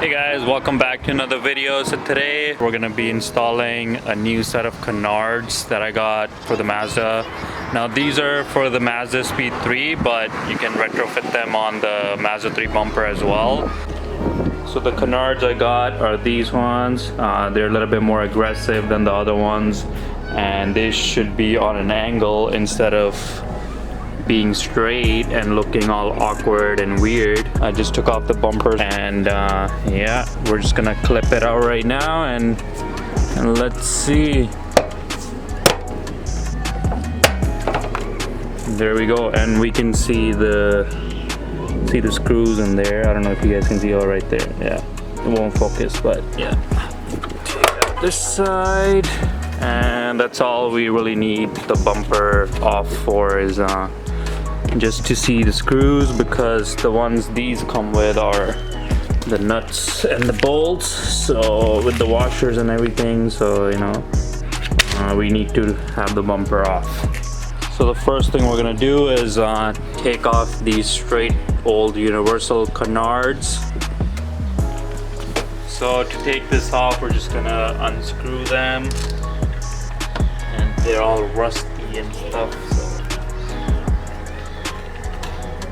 Hey guys, welcome back to another video. So today we're gonna be installing a new set of canards that I got for the Mazda. Now these are for the Mazdaspeed3, but you can retrofit them on the Mazda3 bumper as well. So the canards I got are these ones. They're a little bit more aggressive than the other ones, and they should be on an angle instead of being straight and looking all awkward and weird. I just took off the bumper and yeah, we're just gonna clip it out right now and let's see. There we go, and we can see the screws in there. I don't know if you guys can see all right there. Yeah, it won't focus, but yeah. Take out this side, and that's all we really need the bumper off for, is just to see the screws, because the ones these come with are the nuts and the bolts, so with the washers and everything, so you know, we need to have the bumper off. So the first thing we're gonna do is take off these straight old universal canards. So to take this off, we're just gonna unscrew them, and they're all rusty and stuff, so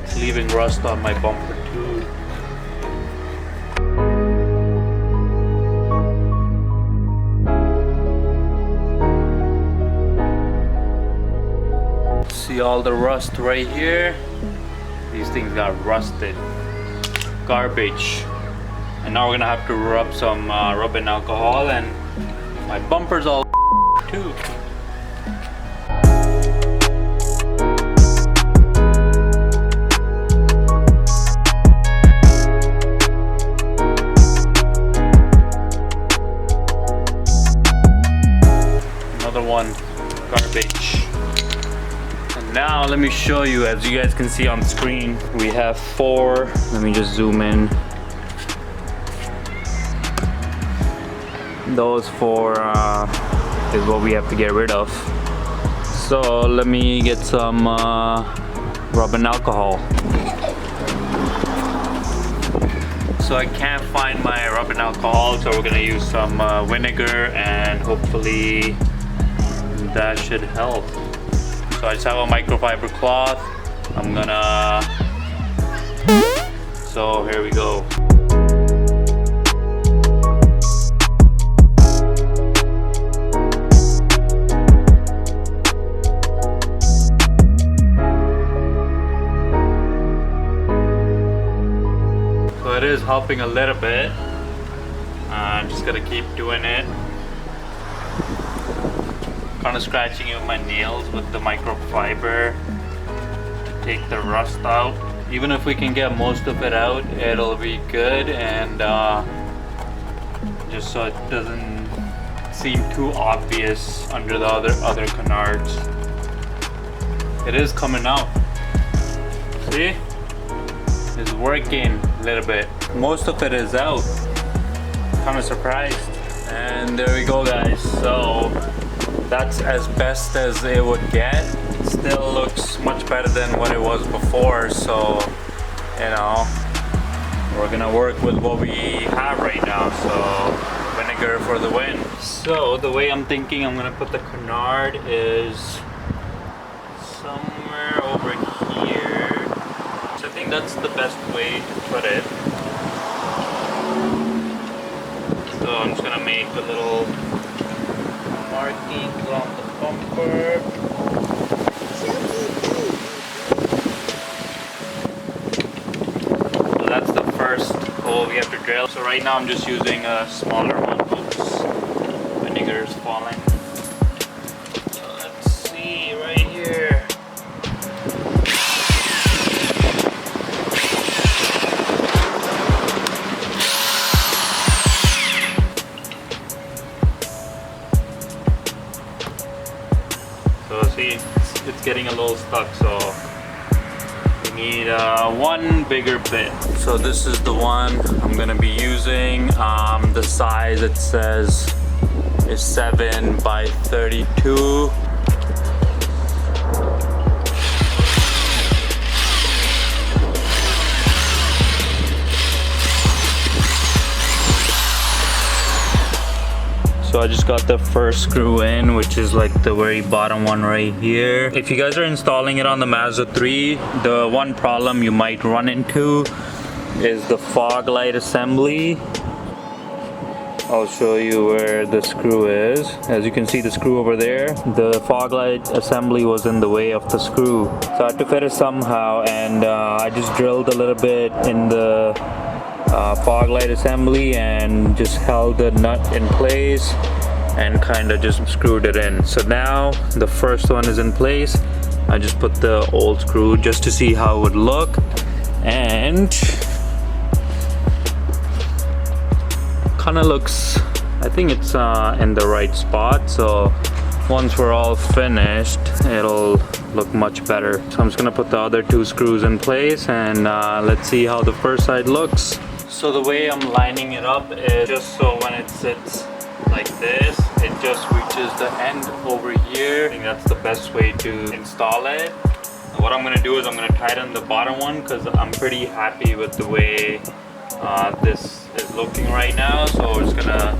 it's leaving rust on my bumper too. See all the rust right here? These things got rusted. Garbage. And now we're gonna have to rub some rubbing alcohol, and my bumper's all too. Another one, garbage. Now let me show you, as you guys can see on the screen, we have 4. Let me just zoom in. Those 4 is what we have to get rid of. So let me get some rubbing alcohol. So I can't find my rubbing alcohol, so we're gonna use some vinegar, and hopefully that should help. So I just have a microfiber cloth. I'm gonna, so here we go. So it is helping a little bit. I'm just gonna keep doing it. Kind of scratching it with my nails with the microfiber to take the rust out. Even if we can get most of it out, it'll be good, and just so it doesn't seem too obvious under the other canards. It is coming out. See? It's working a little bit. Most of it is out. Kind of surprised. And there we go, guys. So that's as best as it would get. Still looks much better than what it was before, so you know, we're gonna work with what we have right now. So vinegar for the win. So the way I'm thinking I'm gonna put the canard is somewhere over here. So I think that's the best way to put it. So I'm just gonna make a little markings on the bumper. So that's the first hole we have to drill. So right now I'm just using a smaller one. Oops, vinegar is falling. So let's see right here. So see, it's getting a little stuck, so we need one bigger bit. So this is the one I'm gonna be using. The size, it says, is 7 by 32. So I just got the first screw in, which is like the very bottom one right here. If you guys are installing it on the Mazda3, the one problem you might run into is the fog light assembly. I'll show you where the screw is. As you can see, the screw over there, the fog light assembly was in the way of the screw. So I had to fit it somehow, and I just drilled a little bit in the fog light assembly and just held the nut in place and kind of just screwed it in. So now the first one is in place. I just put the old screw just to see how it would look, and kind of looks, I think it's in the right spot. So once we're all finished, it'll look much better. So I'm just gonna put the other two screws in place, and let's see how the first side looks. So the way I'm lining it up is just so when it sits like this, it just reaches the end over here. I think that's the best way to install it. What I'm gonna do is I'm gonna tighten the bottom one because I'm pretty happy with the way this is looking right now. So we're just gonna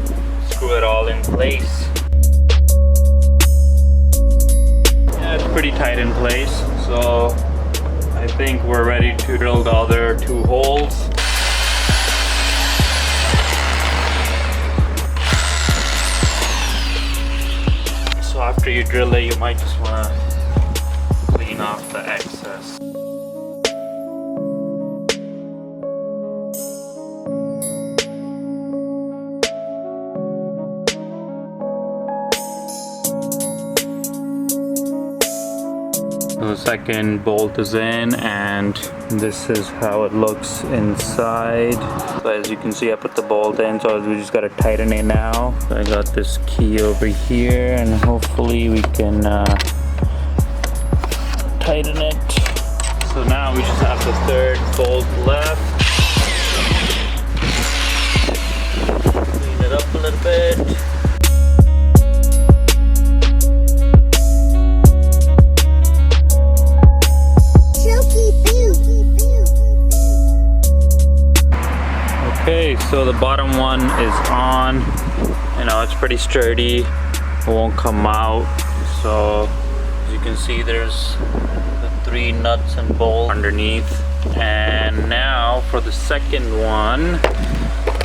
screw it all in place. Yeah, it's pretty tight in place. So I think we're ready to drill the other two holes. So after you drill it, you might just want to clean off the excess. The second bolt is in, and this is how it looks inside. So as you can see, I put the bolt in, so we just gotta tighten it now. So I got this key over here, and hopefully we can tighten it. So now we just have the third bolt left. Clean it up a little bit. Okay, so the bottom one is on. You know, it's pretty sturdy. It won't come out. So as you can see, there's the 3 nuts and bolts underneath. And now for the second one,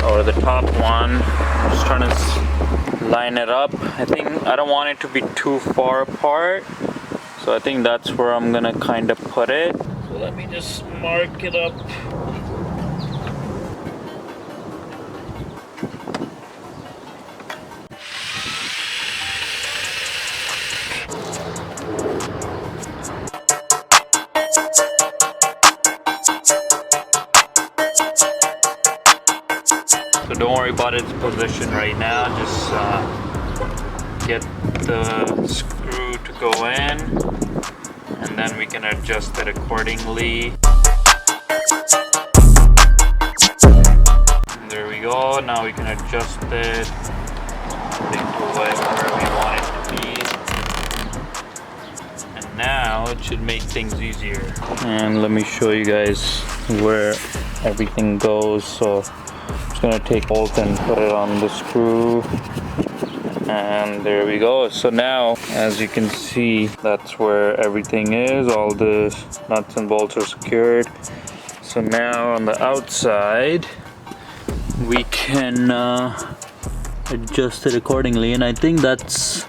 or the top one, I'm just trying to line it up. I don't want it to be too far apart. So I think that's where I'm gonna kind of put it. So let me just mark it up. So don't worry about its position right now, just get the screw to go in, and then we can adjust it accordingly. And there we go, now we can adjust it to wherever we want it to be. And now it should make things easier. And let me show you guys where everything goes. So I'm just gonna take bolt and put it on the screw, and there we go. So now, as you can see, that's where everything is. All the nuts and bolts are secured. So now on the outside, we can adjust it accordingly, and I think that's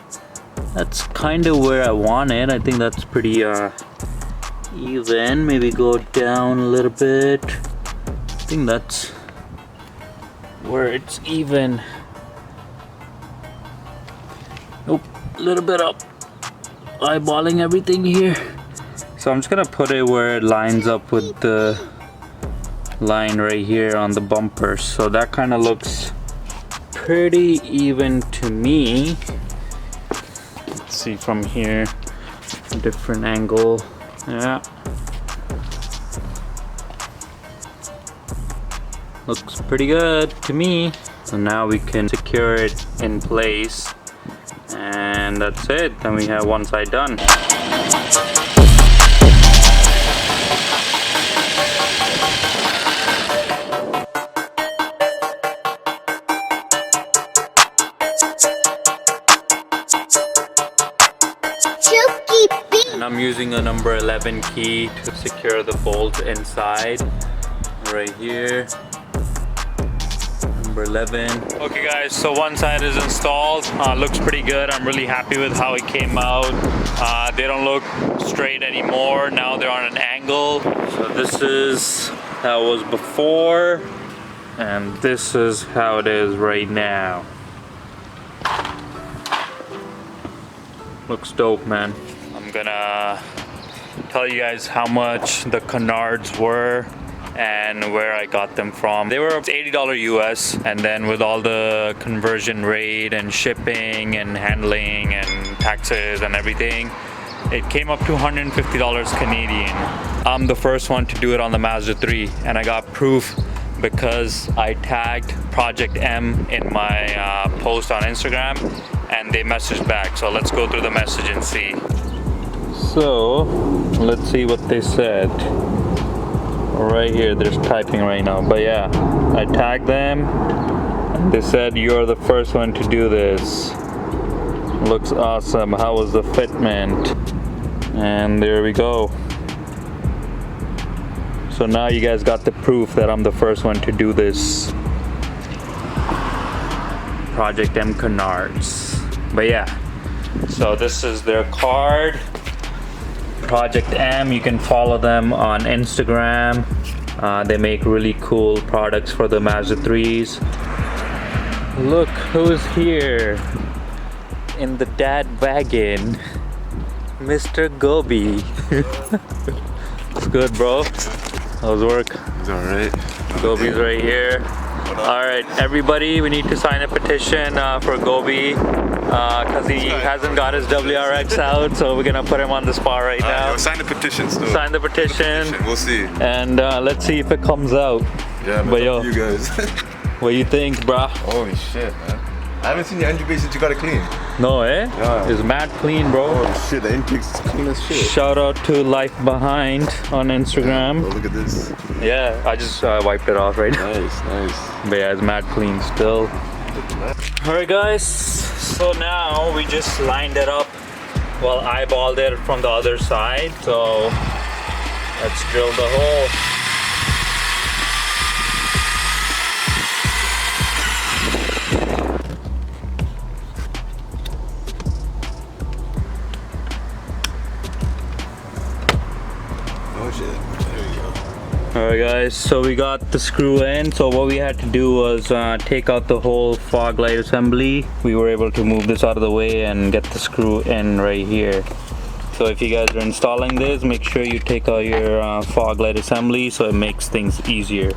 kind of where I want it. I think that's pretty even. Maybe go down a little bit. I think that's where it's even. Nope, a little bit up. Eyeballing everything here. So I'm just gonna put it where it lines up with the line right here on the bumper. So that kind of looks pretty even to me. Let's see from here, a different angle. Yeah. Looks pretty good to me. So now we can secure it in place, and that's it. Then we have one side done. And I'm using a number 11 key to secure the bolt inside. Right here. Number 11. Okay guys, so one side is installed. Looks pretty good. I'm really happy with how it came out. They don't look straight anymore. Now they're on an angle. So this is how it was before. And this is how it is right now. Looks dope, man. I'm gonna tell you guys how much the Canards were and where I got them from. They were $80 US, and then with all the conversion rate and shipping and handling and taxes and everything, it came up to $150 Canadian. I'm the first one to do it on the Mazda3, and I got proof because I tagged Project M in my post on Instagram, and they messaged back. So let's go through the message and see. So let's see what they said. Right here, they're typing right now, but yeah, I tagged them and they said you're the first one to do this. Looks awesome. How was the fitment? And there we go. So now you guys got the proof that I'm the first one to do this. Project M Canards. But yeah, so this is their card. Project M, you can follow them on Instagram. They make really cool products for the Mazda3s. Look who's here in the dad wagon, Mr. Gobi. It's good, bro. How's work? It's alright. Gobi's right here. Alright, everybody, we need to sign a petition for Gobi because he hasn't got his WRX out, so we're gonna put him on the spot right now. Sign the petition still. Sign the petition. We'll see. And let's see if it comes out. Yeah, but yo, you guys. what you think, brah? Holy shit, man. I haven't seen your engine bay since you got it clean. No, eh? Yeah. It's mad clean, bro. Oh shit, the intake's clean as shit. Shout out to Life Behind on Instagram. Oh, look at this. Yeah, I just wiped it off right now. Nice, nice. But yeah, it's mad clean still. Alright guys, so now we just lined it up. Well, eyeballed it from the other side. So let's drill the hole. Alright guys, so we got the screw in. So what we had to do was take out the whole fog light assembly. We were able to move this out of the way and get the screw in right here. So if you guys are installing this, make sure you take out your fog light assembly so it makes things easier.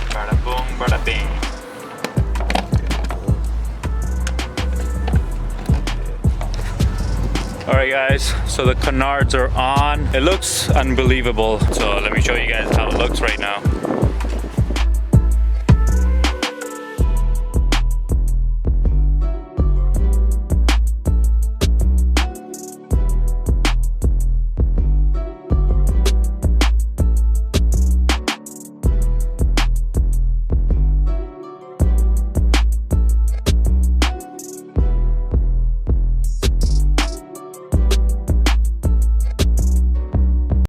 Bada boom, bada bing. Alright guys, so the Canards are on. It looks unbelievable. So let me show you guys how it looks right now.